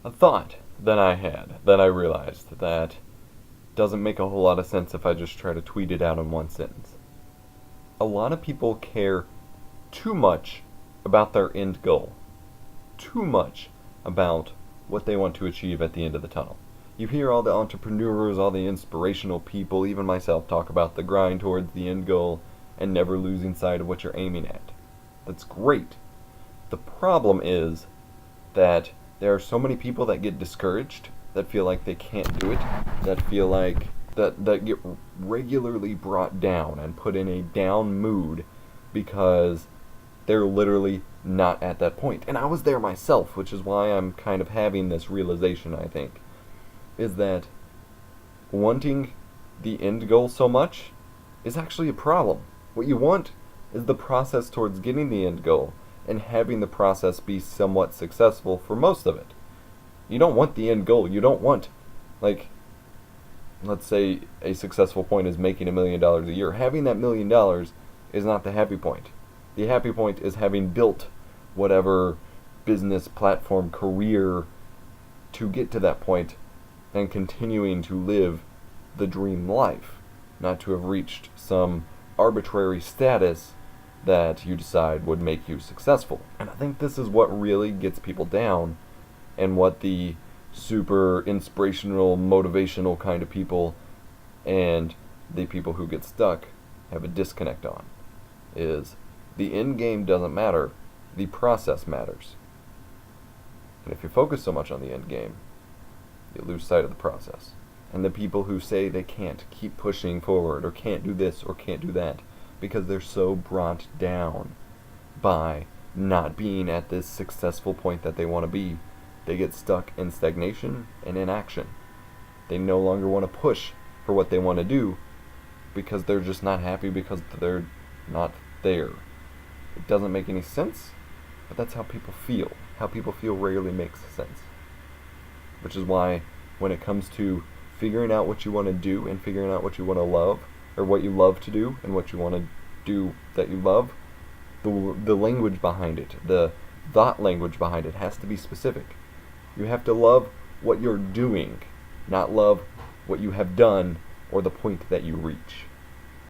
a thought that I had that I realized that doesn't make a whole lot of sense if I just try to tweet it out in one sentence. A lot of people care too much about their end goal, too much about what they want to achieve at the end of the tunnel. You hear all the entrepreneurs, all the inspirational people, even myself, talk about the grind towards the end goal and never losing sight of what you're aiming at. That's great. The problem is that there are so many people that get discouraged, that feel like they can't do it, that feel like that get regularly brought down and put in a down mood because they're literally not at that point. And I was there myself, which is why I'm kind of having this realization, I think, is that wanting the end goal so much is actually a problem. What you want is the process towards getting the end goal and having the process be somewhat successful for most of it. You don't want the end goal. You don't want, like, let's say a successful point is making $1 million a year. Having that $1 million is not the happy point. The happy point is having built whatever business, platform, career to get to that point and continuing to live the dream life, not to have reached some arbitrary status that you decide would make you successful. And I think this is what really gets people down, and what the super inspirational, motivational kind of people and the people who get stuck have a disconnect on, is the end game doesn't matter, the process matters. And if you focus so much on the end game, you lose sight of the process. And the people who say they can't keep pushing forward, or can't do this, or can't do that, because they're so brought down by not being at this successful point that they want to be, they get stuck in stagnation and inaction. They no longer want to push for what they want to do because they're just not happy because they're not there. It doesn't make any sense, but that's how people feel. How people feel rarely makes sense. Which is why when it comes to figuring out what you want to do and figuring out what you want to love, or what you love to do and what you want to do that you love, the language behind it, the thought language behind it has to be specific. You have to love what you're doing, not love what you have done or the point that you reach.